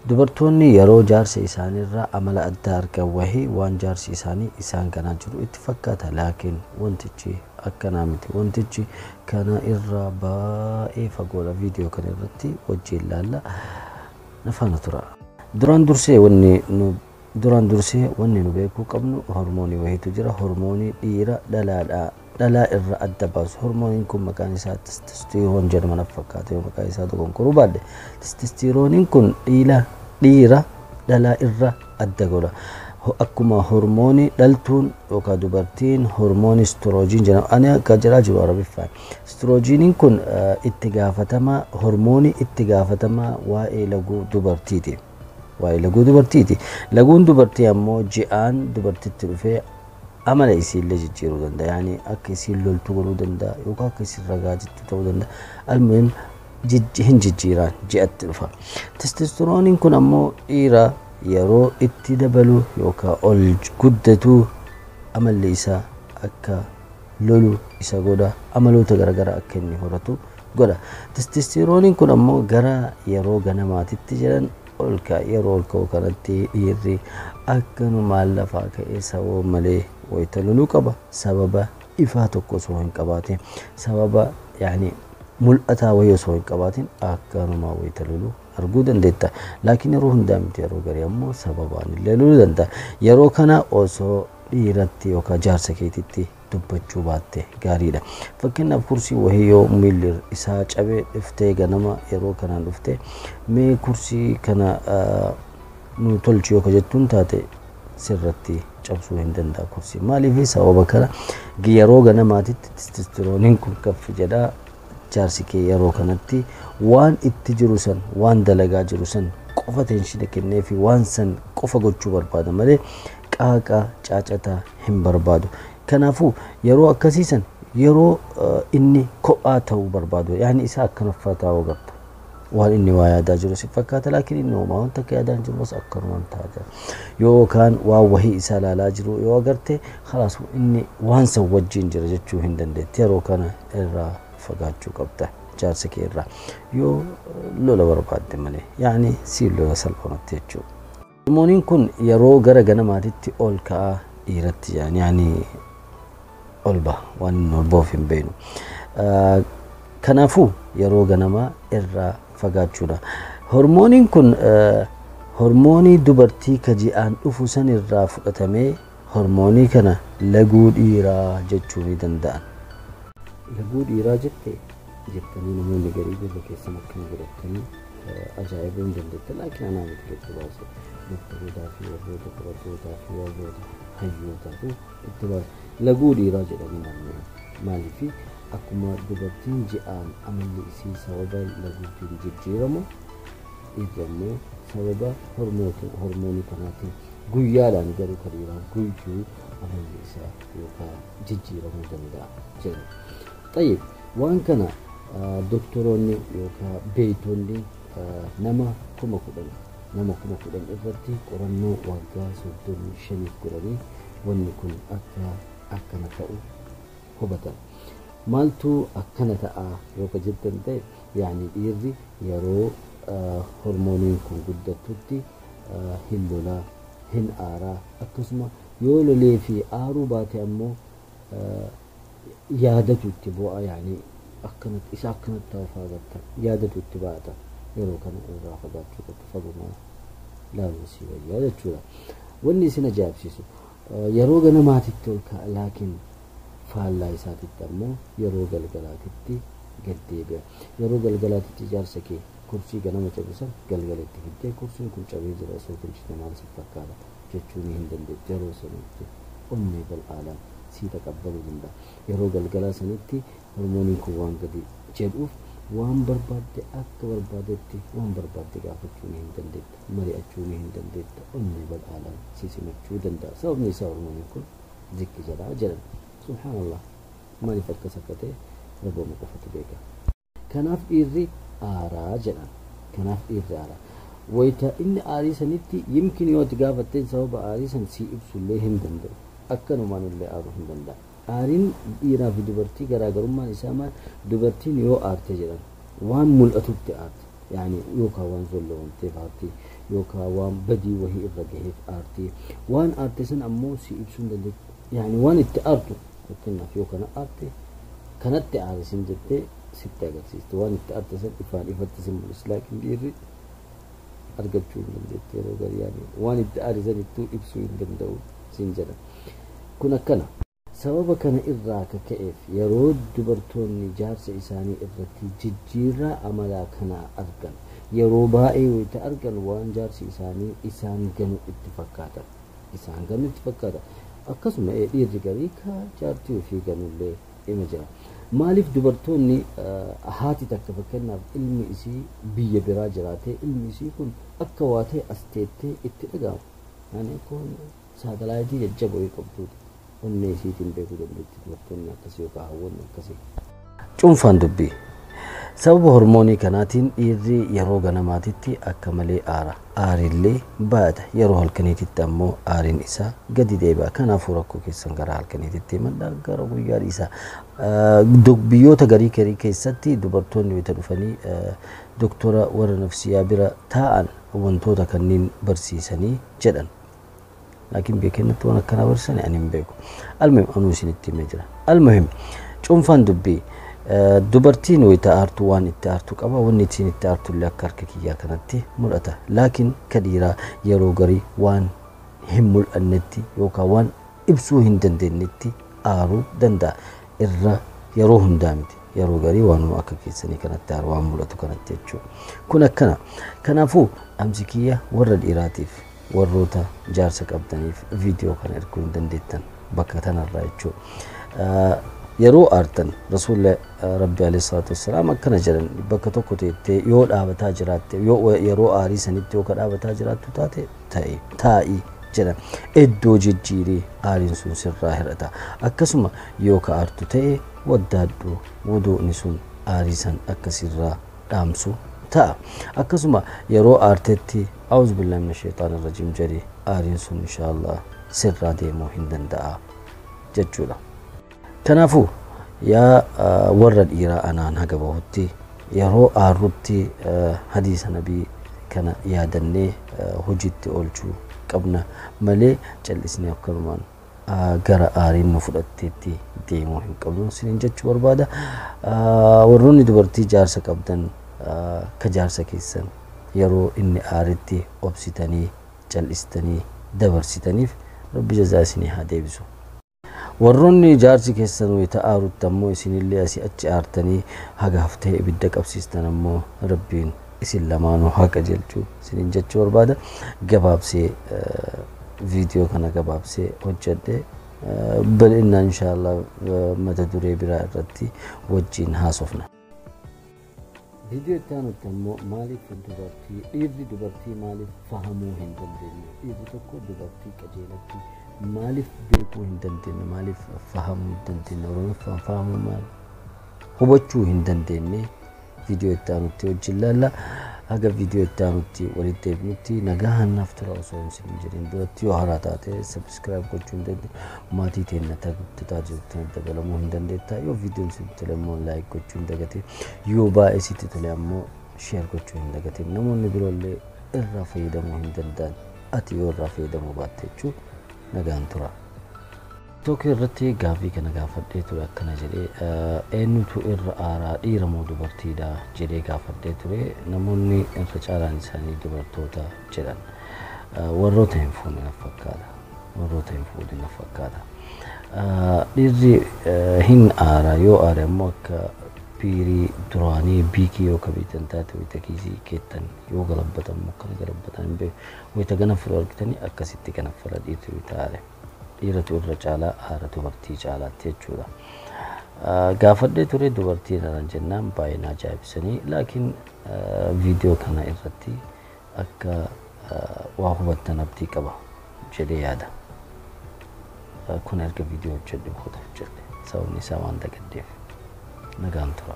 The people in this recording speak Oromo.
dubartoonni yeroo jaarsa isaaniirraa amala adda argan wahii waan jaarsi isaanii isaan kanaa jiru itti fakkaata. Laakiin wantichi akkanaa miti. Wantichi kana irraa baay'ee fagoodha. Viidiyoo kana irratti wajjin ilaalla. Nafaana tura. Duraan dursee wanni nu beekuu qabnu hormoonii wahiitu jira. Hormoonii dhiira dhalaadhaa. Dhalaa irra adda baasu. Hormooniin kun maqaan isaa testosteroon jedhama na fakkaata. Yoo maqaan isaa dogonkoruu baadhe testosterooniin kun dhiira dhalaa irra adda godha. Akkuma hormoonii dhaltuun yookaan dubartiin hormoonii istiroojiin jedhama. Ani akka jiraa jiru arabiffaan. Istiroojiiniin kun itti gaafatamaa hormoonii itti gaafatamaa waa'ee laguu dubartiiti. Laguun dubartii ammoo ji'aan dubartitti dhufee amala isiillee jijjiiruu danda'a. Yaani akka isiin loltuu godhuu danda'a yookaan akka isiin ragaa jechuu ta'uu danda'a. Almuhim hin jijjiiraan ji'atti dhufa. Testosterooniin kun ammoo dhiira yeroo itti dabalu yookaan ol guddatu amalli isaa akka lolu isa godha. Amaloota garaagaraa akka inni horatu godha. Testosterooniin kun ammoo gara yeroo ganamaatitti jedhan yeroo ol ka'u kanatti dhiirri akkanumaan lafaa ka'ee sababa malee wayita loluu qaba. Sababa ifaa tokko osoo hin qabaatin, sababa mul'ataa wayii osoo hin qabaatin akkanumaa wayita loluu arguu dandeetta. Laakiin yeroo hundaa miti. Yeroo garii ammoo sababaan illee loluu danda'a. Yeroo kana osoo dhiiratti yookaan jaarsa keetitti dubbachuu baatte gaariidha. Fakkeenyaaf kursii wahii yoo miilli isaa cabee dhuftee ganama yeroo kanaan dhuftee mee kursii kana nu tolchi yookaan jettuun taate sirratti cabsuu hin danda'a kursii. Maaliif sababa kana yeroo ganamaatitti testosterooniin kun kaffi jedhaa. Jaarsi kee yeroo kanatti waan itti jiru san waan dalagaa jiru san qofa teenshina kennee fi waan san qofa gochuu barbaada malee qaaqaa caacataa hin barbaadu. Kanaafuu yeroo akkasiisan yeroo inni kophaa ta'uu barbaadu. Yaani isaa akkanaffaa ta'uu garta. Waan inni waa yaadaa jiru si fakkaata. Laakiin inni homaa wanta akka yaadaan jirus akkanumaan ta'a. Yookaan waan wahii isaa ilaalaa jiru yoo agarte khalaas inni waan san wajjin jira jechuu hin dandeetti. Yeroo kana irraa fagaachuu qabda jaarsa kee irraa yoo lola barbaadde malee. Yaani si lola salphamatti jechuudha. Hormooniin kun yeroo gara ganamaatitti ol ka'aa dhiiratti yaani ol ba'a waan inni ol ba'uuf hin beeknu. Kanaafuu yeroo ganamaa irraa fagaachuudha. Hormooniin kun hormoonii dubartii ji'aan dhufu san irraa fudhatamee hormoonii kana laguu dhiiraa jechuu ni danda'an. Laguu dhiiraa jettanii namoonni garii gurra keessan akkana godhatanii ajaa'ibuu hin dandeetta. Laakiin anaa miti jechu baase doktorotaa fi warroota qoratootaa fi warroota hayyootaatu itti baase. Laguu dhiiraa jedhanii maaliif akkuma dubartiin ji'aan amalli isii sababa laguutiin jijjiiramu dhiirri ammoo sababa hormoonii kanaatiin guyyaadhaan garuu kan dhiiraa guyyuu amalli isaa yookaan jijjiiramuu danda'a jedhama. Tayyib waan kana doktoroonni yookaan beeytoonni nama 10,000 irratti qorannoo waggaa 35 godhanii wanni kun akkana ta'u hubatan. Maaltu akkana ta'a yookaan jettan ta'e yaani dhiirri yeroo hormooniin kun guddatutti hin lolaa hin aaraa akkasuma yoo lolee fi aaruu baate ammoo yaadatu itti bu'a. Yaani akkanatti isa akkanatti ta'uu fa'aa yaadatu itti baata. Yeroo kana irraa fagaachuu qabdu fagumaa laaluu si wayyaa jechuudha. Wanni isin ajaa'ibsiisu yeroo ganamaatitti ol ka'a. Laakiin faallaa isaatitti ammoo yeroo galgalaatitti gad deebi'a. Yeroo galgalaatitti jaarsa kee kursii ganama cabisan galgalatti fiddee kursiin kun cabee jira osoo tolchite maal si fakkaata jechuun hin dandeettu. Yeroo sanitti onnee bal'aadhaan si taqabbaluu danda'a. Yeroo galgalaa sanitti hormooniin kun waan gadi jedhuuf waan barbaadde akka barbaadetti waan barbaadde gaafachuu hin dandeetta. Mari'achuu hin dandeetta. Onnee bal'aadhaan si simachuu danda'a. Sababni isaa hormooniin kun zikki jedhaa jedhan. Subhaanallah maaliif akkas akka ta'e rabbooma qofatu beeka. Kanaaf dhiirri aaraa jedhan. Wayita inni aarii sanitti yimkin yoo itti gaafatteen sababa aarii san si ibsullee hin danda'u. Akkanumaan illee aaruu hin danda'a. Aariin dhiiraa fi dubartii garaagarummaan isaa maal? Dubartiin yoo aarte jedhan waan mul'atutti aarte يعني يوكا وان زلو وانتيف آرتي يوكا وان بدي وهي الرجهيف آرتي وان آرتسن أموسي إبسون دلك يعني وان التأرتو كنا في يوكا آرتي كانت تعارسين جدي ستة قرسيست وان التأرتسن إفان إفتسن ملس لكن ديري أرجعوا من جدي روغر يعني وان التأرسن إتو إبسون دندو سنجرا كنا سبب كان إراك كيف يرود دبرتوني جارس إساني إرتي ججيرا أملا كنا أرجن يروبائي ويتأرجن وان جارس إسان جنو اتفاقاتا إسان جنو اتفاقاتا أقسم إيرجاريكا جارتي وفي جنو اللي إمجرا مالف دبرتوني هاتي تكفكنا علمي إسي بيا براجراتي علمي إسي كن أكواتي أستيتي اتفاقام يعني كون سادلايتي يجبو يقبضوت ونسيتين بيكو دبلتي دبرتوني أكسي وكاهون أكسي cuunfaan dubbii sababa hormoonii kanaatiin dhiirri yeroo ganamaatitti akka malee aarillee baata yeroo halkaniititti ammoo aariin isaa gadi deebi'a kanaafuu rakkoo keessan gara halkaniititti madda gara guyyaa isaa biyyoota garii keessatti dubartoonni wayita dhufanii doktora warra nafsiyaa bira taa'an wantoota kanneen barsiisanii jedhan laakiin beekennatti waan akkana barsiisanii ani hin beeku almuhim anuu isinitti himee jira almuhim cuunfaan dubbii dubartiin wayita aartuu waan itti aartuu qaba wanni ittiin itti aartullee akka harka kiyyaa kanatti mul'ata laakiin kadhiiraa yeroo garii waan hin mul'annetti yookaan waan ibsuu hin dandeenyetti aaruu danda'a irra yeroo hundaa miti yeroo garii waanuma akka keessanii kanatti aaru waan mul'atu kanatti jechuudha kun akkana kanaafuu amsi kiyya warra dhiiraatiif warroota jaarsa qabdaniif viidiyoo kana erguu hin dandeettan bakka tanarraa jechuudha yeroo aartan rasuula rabbi alayhi salatu wassalaam akkana jedhan bakka tokko teettee yoo dhaabataa jiraatte yoo yeroo aarii sanitti yoo dhaabataa jiraattu taate taa'ii jedhan iddoo jijjiirii aariin sun sirraa hir'ata akkasuma yoo ka aartu ta'e waddaaddu wuduu'ni sun aarii san akka sirraa dhaamsu ta'a akkasuma yeroo aartetti a'uuzu billahi minash shaytaanir rajiim jedhi aariin sun inshaallah sirraa deemuu hin danda'a jechuudha kanaafuu yaa warra dhiiraa anaan haga bahutti yeroo aarrutti hadiisa nabii kana yaadannee hojiitti oolchuu qabna malee callisnee akkanumaan gara aariin nu fudhatteetti deemuu hin qabnu sinin jechuu barbaada warroonni dubartii jaarsa qabdan ka jaarsa keessan yeroo inni aaritti obsitanii callistanii dabarsitaniif rabbi jazaa isinii haa deebisu warroonni jaarsi keessan wayita aarutti ammoo isinillee asii achi aartanii haga haftee ibidda qabsiistan ammoo rabbiin isin lamaanuu haqa jelchuu isinin jechuu barbaada gabaabsee viidiyoo kana gabaabsee hojjedhe bal'inaa inshaallah mata duree biraa irratti wajjin haasofna viidiyoo itti aanutti ammoo maaliif dhiirri dubartii maaliif fahamuu hin dandeenye dhiirri tokko dubartii qajeelatti maaliif beekuu hin dandeenye maaliif fahamuu hin dandeenye oromoffaan fahamuu maal hubachuu hin dandeenye viidiyoo itti aanutti wajjin laalla haga viidiyoo itti aanutti walitti deebinutti nagaa hannaaf tura osoo hin jedhin duratti yoo haaraa taate sabskiraayib gochuu hin dandeenye maatii teenya tajaajilatti dabalamuu hin dandeetta yoo viidiyoon sitti tole immoo laayik gochuu hin dagate yoo baay'ee sitti tole ammoo sheer gochuu hin dagate namoonni biroollee irraa fayyadamuu hin danda'an ati yoo irraa fayyadamuu baatte jechuudha nagaan tura tokko irratti gaafii kana gaafadhee ture akkana jedhee eenyutu irra aaraa dhiira moo dubartiidha jedhee gaafadhee ture namoonni irra caalaan isaanii dubartoota jedhan warroota hin fuune na fakkaata warroota hin fuudhe na fakkaata dhiirri hin aaraa yoo aare ammoo akka piirii duraanii biikii yoo kabitan taate wayita kiisii keettan yoo galabbatan mukkana galabbatan hin beeku wayita ganaffaluu argitanii akkasitti ganaffala dhiirri taa'are dhiiratu irra caalaa aara dubartii caalaatti jechuudha gaafadhee ture dubartii naran jennaan baay'ee ajaa'ibsanii laakiin viidiyoo kana irratti akka waa hubattan abdii qaba jedhee yaada kun erga viidiyoo hojjedhe booda hojjedhe sababni isaa waan dagaddeef nagaan tura